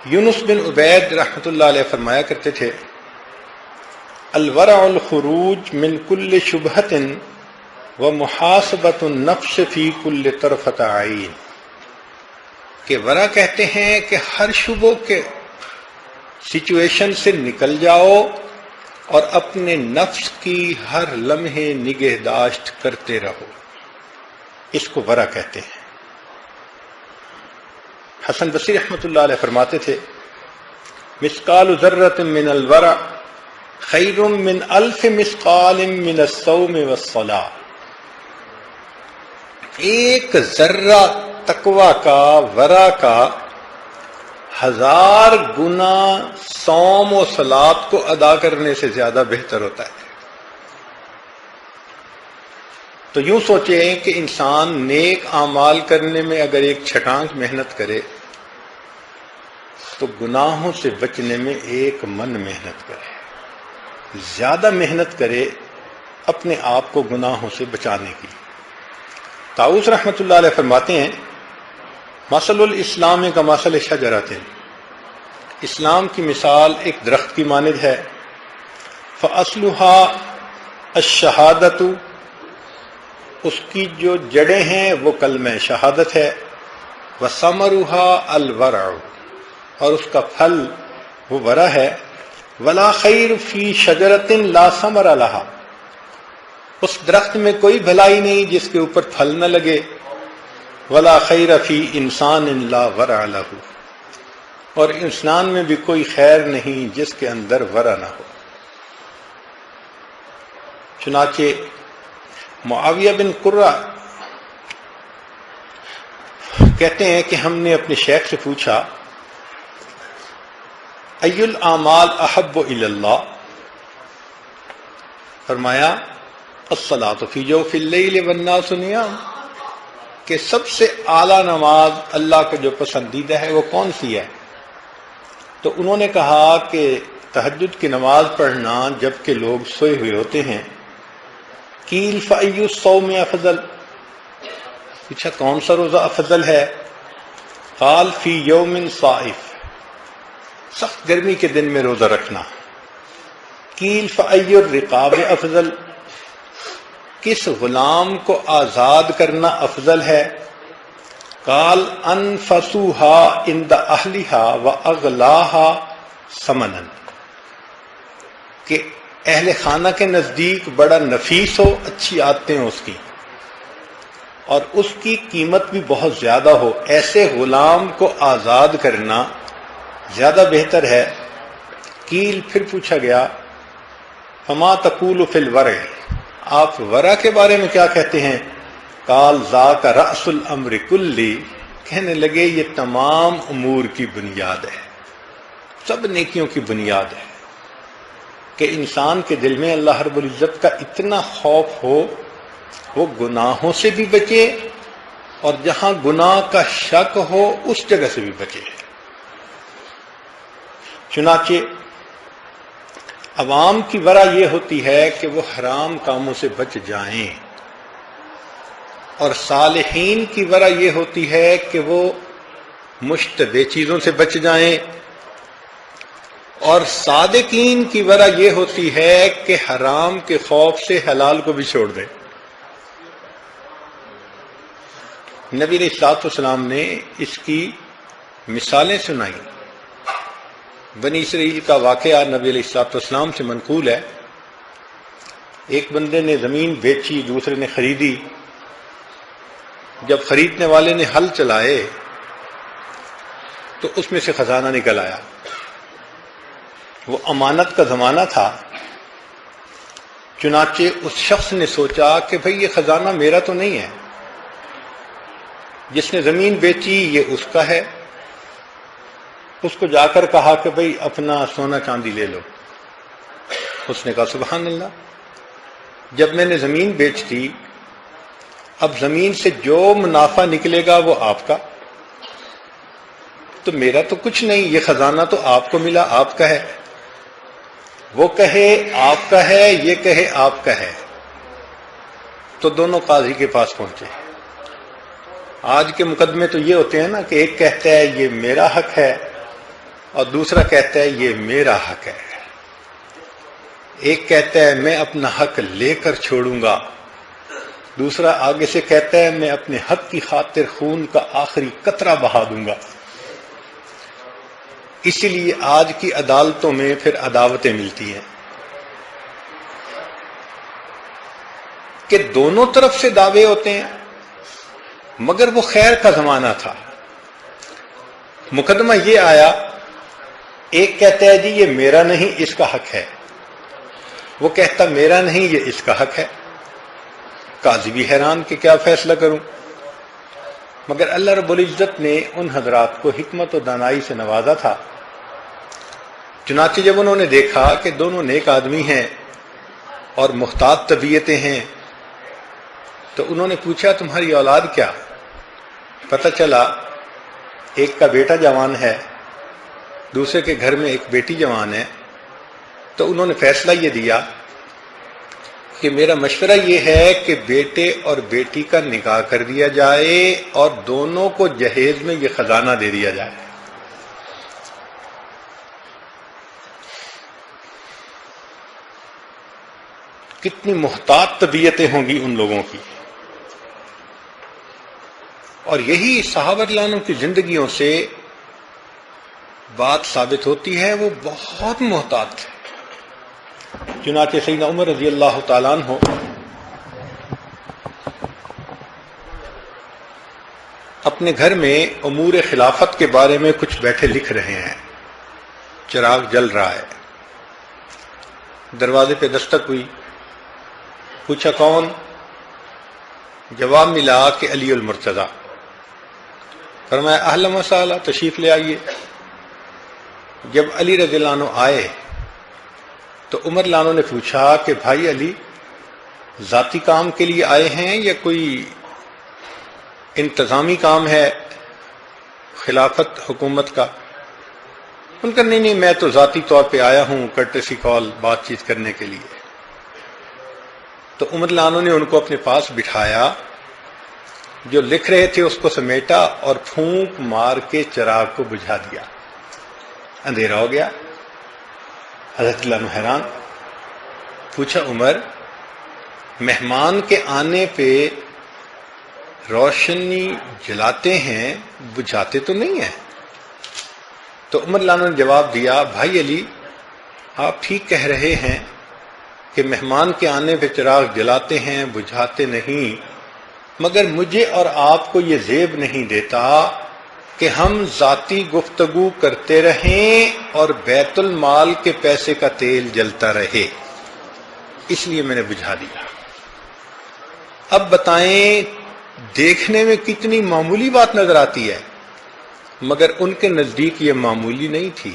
یونس بن عبید رحمۃ اللہ علیہ فرمایا کرتے تھے الورع الخروج من کل شبہۃ ومحاسبۃ النفس فی کل طرفۃ عین، کہ ورع کہتے ہیں کہ ہر شبہ کے سچویشن سے نکل جاؤ اور اپنے نفس کی ہر لمحے نگہداشت کرتے رہو، اس کو ورع کہتے ہیں۔ حسن بصری رحمۃ اللہ علیہ فرماتے تھے مثقال ذرۃ من الورع خیر من الف مثقال من الصوم والصلاۃ، ایک ذرہ تقوی کا، ورع کا، 1000 گنا صوم و صلات کو ادا کرنے سے زیادہ بہتر ہوتا ہے۔ تو یوں سوچیں کہ انسان نیک اعمال کرنے میں اگر ایک چھٹانک محنت کرے تو گناہوں سے بچنے میں ایک من محنت کرے، زیادہ محنت کرے اپنے آپ کو گناہوں سے بچانے کی۔ طاؤس رحمۃ اللہ علیہ فرماتے ہیں مثل الاسلام کا مثل شجرۃ، اسلام کی مثال ایک درخت کی مانند ہے، فاصلها الشہادۃ، اس کی جو جڑیں ہیں وہ کلمہ شہادت ہے، وثمرها الورع، اور اس کا پھل وہ ورع ہے، ولا خیر فی شجرۃ لا ثمر لها، اس درخت میں کوئی بھلائی نہیں جس کے اوپر پھل نہ لگے، ولا خیر فی انسان لا ورع لہ، اور انسان میں بھی کوئی خیر نہیں جس کے اندر ورع نہ ہو۔ چنانچہ معاویہ بن قرہ کہتے ہیں کہ ہم نے اپنے شیخ سے پوچھا ای الاعمال احب الی اللہ، فرمایا الصلاۃ فی جوف اللیل والناس نیام، کہ سب سے اعلیٰ نماز اللہ کا جو پسندیدہ ہے وہ کون سی ہے؟ تو انہوں نے کہا کہ تہجد کی نماز پڑھنا جب کہ لوگ سوئے ہوئے ہوتے ہیں۔ قیل فأی الصوم افضل، پوچھا کون سا روزہ افضل ہے؟ قال فی یوم صائف، سخت گرمی کے دن میں روزہ رکھنا۔ قیل فأی الرقاب افضل، کس غلام کو آزاد کرنا افضل ہے؟ قال انفسوها عند اہلها واغلاها ثمنا، کہ اہل خانہ کے نزدیک بڑا نفیس ہو، اچھی عادتیں ہوں اس کی، اور اس کی قیمت بھی بہت زیادہ ہو، ایسے غلام کو آزاد کرنا زیادہ بہتر ہے۔ قیل، پھر پوچھا گیا فما تقول فی الورع، آپ ورع کے بارے میں کیا کہتے ہیں؟ قال ذاک رأس الامر کلی، کہنے لگے یہ تمام امور کی بنیاد ہے، سب نیکیوں کی بنیاد ہے، کہ انسان کے دل میں اللہ رب العزت کا اتنا خوف ہو، وہ گناہوں سے بھی بچے، اور جہاں گناہ کا شک ہو اس جگہ سے بھی بچے۔ چنانچہ عوام کی ورع یہ ہوتی ہے کہ وہ حرام کاموں سے بچ جائیں، اور صالحین کی ورع یہ ہوتی ہے کہ وہ مشتبہ چیزوں سے بچ جائیں، اور صادقین کی ورع یہ ہوتی ہے کہ حرام کے خوف سے حلال کو بھی چھوڑ دیں۔ نبی علیہ الصلوۃ والسلام نے اس کی مثالیں سنائیں۔ بنی اسرائیل کا واقعہ نبی علیہ الصلوۃ والسلام سے منقول ہے۔ ایک بندے نے زمین بیچی، دوسرے نے خریدی۔ جب خریدنے والے نے ہل چلائے تو اس میں سے خزانہ نکل آیا۔ وہ امانت کا زمانہ تھا، چنانچہ اس شخص نے سوچا کہ بھئی یہ خزانہ میرا تو نہیں ہے، جس نے زمین بیچی یہ اس کا ہے۔ اس کو جا کر کہا کہ بھئی اپنا سونا چاندی لے لو۔ اس نے کہا سبحان اللہ، جب میں نے زمین بیچ دی، اب زمین سے جو منافع نکلے گا وہ آپ کا، تو میرا تو کچھ نہیں، یہ خزانہ تو آپ کو ملا، آپ کا ہے۔ وہ کہے آپ کا ہے، یہ کہے آپ کا ہے، تو دونوں قاضی کے پاس پہنچے۔ آج کے مقدمے تو یہ ہوتے ہیں نا کہ ایک کہتا ہے یہ میرا حق ہے، اور دوسرا کہتا ہے یہ میرا حق ہے. ایک کہتا ہے میں اپنا حق لے کر چھوڑوں گا، دوسرا آگے سے کہتا ہے میں اپنے حق کی خاطر خون کا آخری قطرہ بہا دوں گا. اسی لیے آج کی عدالتوں میں پھر عداوتیں ملتی ہیں کہ دونوں طرف سے دعوے ہوتے ہیں، مگر وہ خیر کا زمانہ تھا. مقدمہ یہ آیا، ایک کہتا ہے جی یہ میرا نہیں اس کا حق ہے، وہ کہتا میرا نہیں یہ اس کا حق ہے. قاضی بھی حیران کہ کیا فیصلہ کروں، مگر اللہ رب العزت نے ان حضرات کو حکمت و دانائی سے نوازا تھا. چنانچہ جب انہوں نے دیکھا کہ دونوں نیک آدمی ہیں اور محتاط طبیعتیں ہیں تو انہوں نے پوچھا تمہاری اولاد کیا؟ پتہ چلا ایک کا بیٹا جوان ہے، دوسرے کے گھر میں ایک بیٹی جوان ہے. تو انہوں نے فیصلہ یہ دیا کہ میرا مشورہ یہ ہے کہ بیٹے اور بیٹی کا نکاح کر دیا جائے اور دونوں کو جہیز میں یہ خزانہ دے دیا جائے. کتنی محتاط طبیعتیں ہوں گی ان لوگوں کی. اور یہی صحابہ رضی اللہ عنہ کی زندگیوں سے بات ثابت ہوتی ہے، وہ بہت محتاط تھے. چنانچہ سیدنا عمر رضی اللہ تعالیٰ عنہ اپنے گھر میں امور خلافت کے بارے میں کچھ بیٹھے لکھ رہے ہیں. چراغ جل رہا ہے، دروازے پہ دستک ہوئی، پوچھا کون؟ جواب ملا کہ علی المرتضیٰ. فرمایا اہلا وسہلا، تشریف لے آئیے. جب علی رضی اللہ عنہ آئے تو عمر رضی اللہ عنہ نے پوچھا کہ بھائی علی ذاتی کام کے لیے آئے ہیں یا کوئی انتظامی کام ہے خلافت حکومت کا؟ ان کا نہیں میں تو ذاتی طور پہ آیا ہوں کرٹسی کال بات چیت کرنے کے لیے. تو عمر رضی اللہ عنہ نے ان کو اپنے پاس بٹھایا، جو لکھ رہے تھے اس کو سمیٹا اور پھونک مار کے چراغ کو بجھا دیا. اندھیرا ہو گیا. حضرت اللہ عنہ حیران، پوچھا عمر مہمان کے آنے پہ روشنی جلاتے ہیں بجھاتے تو نہیں ہیں؟ تو عمر رضی اللہ عنہ نے جواب دیا بھائی علی آپ ٹھیک کہہ رہے ہیں کہ مہمان کے آنے پہ چراغ جلاتے ہیں بجھاتے نہیں، مگر مجھے اور آپ کو یہ زیب نہیں دیتا کہ ہم ذاتی گفتگو کرتے رہیں اور بیت المال کے پیسے کا تیل جلتا رہے، اس لیے میں نے بجھا دیا. اب بتائیں دیکھنے میں کتنی معمولی بات نظر آتی ہے، مگر ان کے نزدیک یہ معمولی نہیں تھی،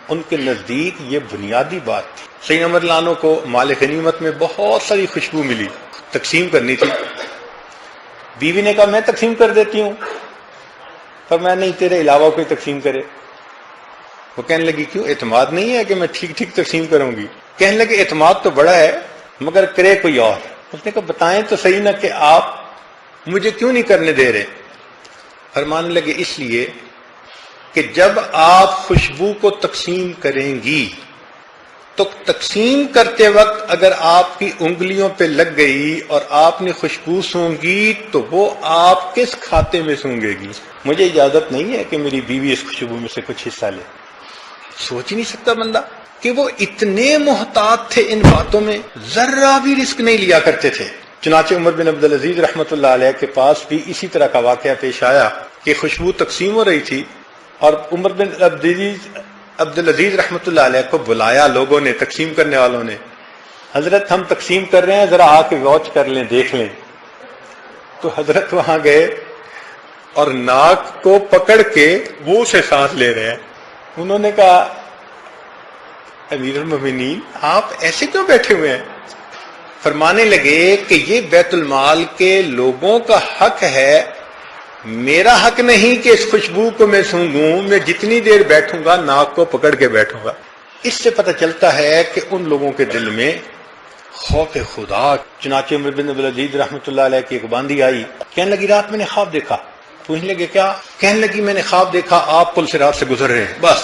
ان کے نزدیک یہ بنیادی بات تھی. سیدنا عمر رضی اللہ عنہ کو مال غنیمت میں بہت ساری خوشبو ملی، تقسیم کرنی تھی. بیوی نے کہا میں تقسیم کر دیتی ہوں، پر میں نہیں تیرے علاوہ کوئی تقسیم کرے. وہ کہنے لگی کیوں؟ اعتماد نہیں ہے کہ میں ٹھیک ٹھیک تقسیم کروں گی؟ کہنے لگے اعتماد تو بڑا ہے مگر کرے کوئی اور. اس نے کہا بتائیں تو صحیح نہ کہ آپ مجھے کیوں نہیں کرنے دے رہے؟ فرمانے لگے اس لیے کہ جب آپ خوشبو کو تقسیم کریں گی تو تقسیم کرتے وقت اگر آپ کی انگلیوں پہ لگ گئی اور آپ نے خوشبو سونگی تو وہ آپ کس کھاتے میں سونگے گی؟ مجھے اجازت نہیں ہے کہ میری بیوی اس خوشبو میں سے کچھ حصہ لے. سوچ ہی نہیں سکتا بندہ کہ وہ اتنے محتاط تھے ان باتوں میں، ذرہ بھی رسک نہیں لیا کرتے تھے. چنانچہ عمر بن عبدالعزیز رحمۃ اللہ علیہ کے پاس بھی اسی طرح کا واقعہ پیش آیا کہ خوشبو تقسیم ہو رہی تھی اور عمر بن عبدالعزیز رحمۃ اللہ علیہ کو بلایا لوگوں نے، تقسیم کرنے والوں نے. حضرت ہم تقسیم کر رہے ہیں، ذرا آ کے واچ کر لیں، دیکھ لیں. تو حضرت وہاں گئے اور ناک کو پکڑ کے منہ سے سانس لے رہے ہیں. انہوں نے کہا امیر المومنین آپ ایسے کیوں بیٹھے ہوئے ہیں؟ فرمانے لگے کہ یہ بیت المال کے لوگوں کا حق ہے، میرا حق نہیں کہ اس خوشبو کو میں سونگوں. میں جتنی دیر بیٹھوں گا ناک کو پکڑ کے بیٹھوں گا. اس سے پتہ چلتا ہے کہ ان لوگوں کے دل میں خوف خدا. چنانچہ عمر بن عبدالعزیز رحمۃ اللہ علیہ کی ایک باندھی آئی، کہنے لگی رات میں نے خواب دیکھا پوچھنے لگے کیا؟ کہنے لگی میں نے خواب دیکھا آپ پل صراط سے گزر رہے ہیں. بس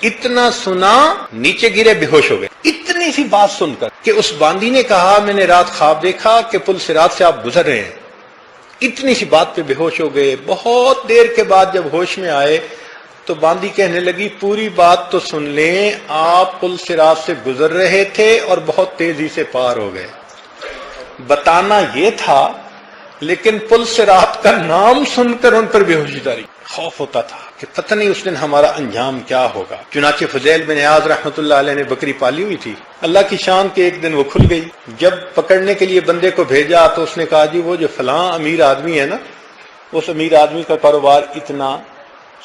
اتنا سنا نیچے گرے بے ہوش ہو گئے. اتنی سی بات سن کر کہ اس باندی نے کہا میں نے رات خواب دیکھا کہ پل صراط سے آپ گزر رہے ہیں. اتنی سی بات پہ بے ہوش ہو گئے. بہت دیر کے بعد جب ہوش میں آئے تو باندی کہنے لگی پوری بات تو سن لیں، آپ پل صراط سے گزر رہے تھے اور بہت تیزی سے پار ہو گئے. بتانا یہ تھا لیکن پل صراط کا نام سن کر ان پر بے ہوشی تاری. خوف ہوتا تھا کہ پتہ نہیں اس دن ہمارا انجام کیا ہوگا. چنانچہ فضیل بن عیاض رحمۃ اللہ علیہ نے بکری پالی ہوئی تھی. اللہ کی شان کے ایک دن وہ کھل گئی. جب پکڑنے کے لیے بندے کو بھیجا تو اس نے کہا جی وہ جو فلاں امیر آدمی ہے نا، اس امیر آدمی کا کاروبار اتنا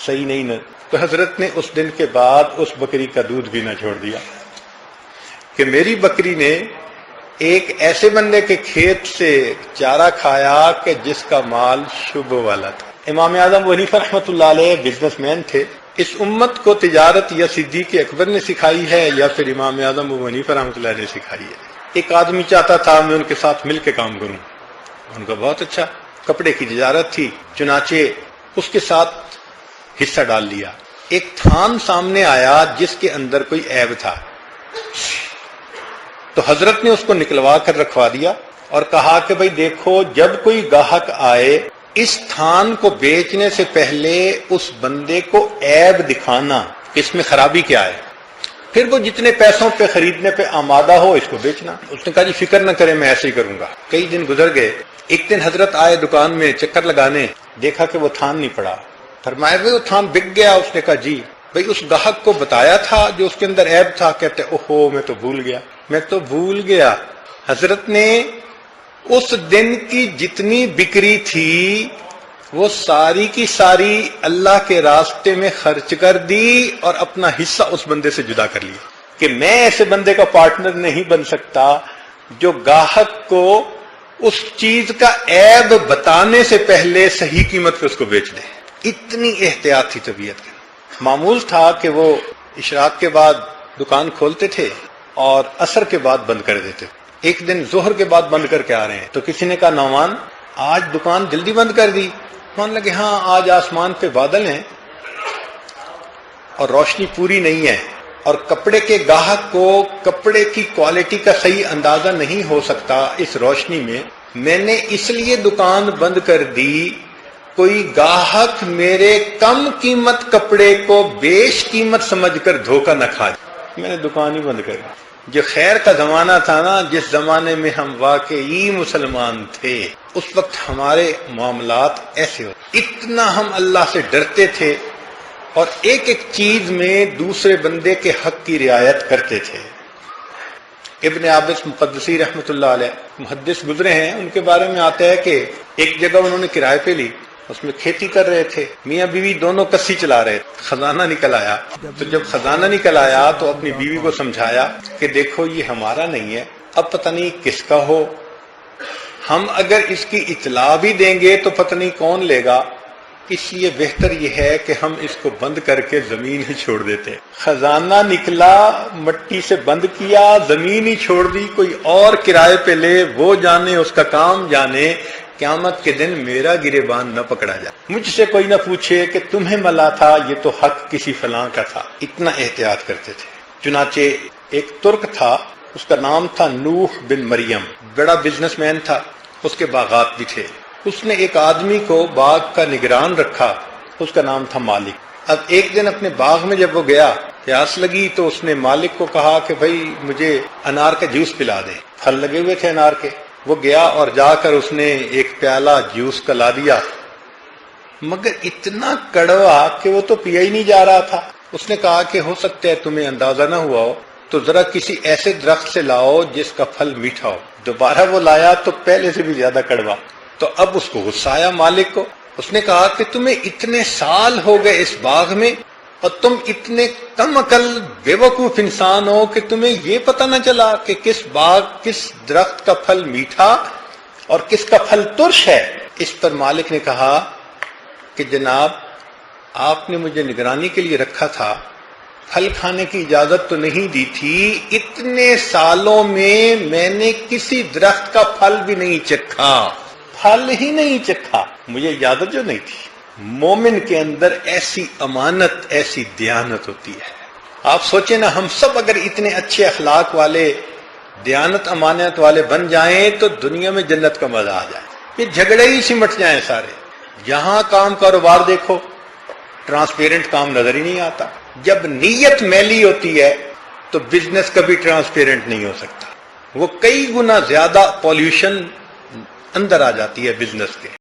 صحیح نہیں نا. تو حضرت نے اس دن کے بعد اس بکری کا دودھ پینا چھوڑ دیا کہ میری بکری نے ایک ایسے بندے کے کھیت سے چارہ کھایا کہ جس کا مال شبہ والا تھا. امام اعظم ابو حنیفہ رحمۃ اللہ علیہ بزنس مین تھے. اس امت کو تجارت یا صدیق اکبر نے سکھائی ہے یا پھر امام اعظم ابو حنیفہ رحمۃ اللہ علیہ نے سکھائی ہے. ایک آدمی چاہتا تھا میں ان کے ساتھ مل کے کام کروں. ان کا بہت اچھا کپڑے کی تجارت تھی، چنانچہ اس کے ساتھ حصہ ڈال لیا. ایک تھان سامنے آیا جس کے اندر کوئی عیب تھا، تو حضرت نے اس کو نکلوا کر رکھوا دیا اور کہا کہ بھئی دیکھو جب کوئی گاہک آئے اس تھان کو بیچنے سے پہلے اس بندے کو عیب دکھانا کہ اس میں خرابی کیا ہے، پھر وہ جتنے پیسوں پہ خریدنے پہ آمادہ ہو اس کو بیچنا. اس نے کہا جی فکر نہ کریں میں ایسے ہی کروں گا. کئی دن گزر گئے. ایک دن حضرت آئے دکان میں چکر لگانے، دیکھا کہ وہ تھان نہیں پڑا. فرمایا بھئی وہ تھان بک گیا؟ اس نے کہا جی. بھئی اس گاہک کو بتایا تھا جو اس کے اندر عیب تھا؟ کہتے اوہو میں تو بھول گیا. حضرت نے اس دن کی جتنی بکری تھی وہ ساری کی ساری اللہ کے راستے میں خرچ کر دی اور اپنا حصہ اس بندے سے جدا کر لیا کہ میں ایسے بندے کا پارٹنر نہیں بن سکتا جو گاہک کو اس چیز کا عیب بتانے سے پہلے صحیح قیمت پہ اس کو بیچ دے. اتنی احتیاط تھی طبیعت کی. معمول تھا کہ وہ اشراق کے بعد دکان کھولتے تھے اور عصر کے بعد بند کر دیتے. ایک دن ظہر کے بعد بند کر کے آ رہے ہیں تو کسی نے کہا نعمان آج دکان جلدی بند کر دی. مان لگے ہاں آج آسمان پہ بادل ہیں اور روشنی پوری نہیں ہے اور کپڑے کے گاہک کو کپڑے کی کوالٹی کا صحیح اندازہ نہیں ہو سکتا اس روشنی میں نے اس لیے دکان بند کر دی کوئی گاہک میرے کم قیمت کپڑے کو بیش قیمت سمجھ کر دھوکہ نہ کھا جائے. میں نے دکان ہی بند کر دی. جو خیر کا زمانہ تھا نا، جس زمانے میں ہم واقعی مسلمان تھے، اس وقت ہمارے معاملات ایسے ہوتے. اتنا ہم اللہ سے ڈرتے تھے اور ایک ایک چیز میں دوسرے بندے کے حق کی رعایت کرتے تھے. ابن عابس مقدسی رحمۃ اللہ علیہ محدث گزرے ہیں، ان کے بارے میں آتا ہے کہ ایک جگہ انہوں نے کرائے پہ لی، اس میں کھیتی کر رہے تھے. میاں بیوی دونوں کسی چلا رہے تھے. خزانہ نکل آیا تو جب خزانہ نکل آیا تو اپنی بیوی کو سمجھایا کہ دیکھو یہ ہمارا نہیں ہے، اب پتہ نہیں کس کا ہو، ہم اگر اس کی اطلاع بھی دیں گے تو پتہ نہیں کون لے گا، اس لیے بہتر یہ ہے کہ ہم اس کو بند کر کے زمین ہی چھوڑ دیتے. خزانہ نکلا، مٹی سے بند کیا، زمین ہی چھوڑ دی، کوئی اور کرائے پہ لے، وہ جانے، اس کا کام جانے. قیامت کے دن میرا گریبان نہ پکڑا جائے، مجھ سے کوئی نہ پوچھے کہ تمہیں ملا تھا، یہ تو حق کسی فلاں کا تھا. اتنا احتیاط کرتے تھے. چنانچہ ایک ترک تھا، اس کا نام تھا نوح بن مریم، بڑا بزنس مین تھا، اس کے باغات بھی تھے. اس نے ایک آدمی کو باغ کا نگران رکھا، اس کا نام تھا مالک. اب ایک دن اپنے باغ میں جب وہ گیا، پیاس لگی تو اس نے مالک کو کہا کہ بھائی مجھے انار کا جوس پلا دے. پھل لگے ہوئے تھے انار کے. وہ گیا اور جا کر اس نے ایک پیالہ جوس کا لا دیا، مگر اتنا کڑوا کہ وہ تو پیا ہی نہیں جا رہا تھا. اس نے کہا کہ ہو سکتا ہے تمہیں اندازہ نہ ہوا ہو تو ذرا کسی ایسے درخت سے لاؤ جس کا پھل میٹھا ہو. دوبارہ وہ لایا تو پہلے سے بھی زیادہ کڑوا. تو اب اس کو غصہ آیا مالک کو. اس نے کہا کہ تمہیں اتنے سال ہو گئے اس باغ میں اور تم اتنے کم عقل بے وقوف انسان ہو کہ تمہیں یہ پتہ نہ چلا کہ کس باغ کس درخت کا پھل میٹھا اور کس کا پھل ترش ہے. اس پر مالک نے کہا کہ جناب آپ نے مجھے نگرانی کے لیے رکھا تھا، پھل کھانے کی اجازت تو نہیں دی تھی. اتنے سالوں میں نے کسی درخت کا پھل بھی نہیں چکھا، پھل ہی نہیں چکھا، مجھے اجازت جو نہیں تھی. مومن کے اندر ایسی امانت، ایسی دیانت ہوتی ہے. آپ سوچیں نا، ہم سب اگر اتنے اچھے اخلاق والے، دیانت امانت والے بن جائیں تو دنیا میں جنت کا مزہ آ جائے. یہ جھگڑے ہی سمٹ جائیں سارے. یہاں کام کاروبار دیکھو، ٹرانسپیرنٹ کام نظر ہی نہیں آتا. جب نیت میلی ہوتی ہے تو بزنس کبھی ٹرانسپیرنٹ نہیں ہو سکتا. وہ کئی گنا زیادہ پالیوشن اندر آ جاتی ہے بزنس کے.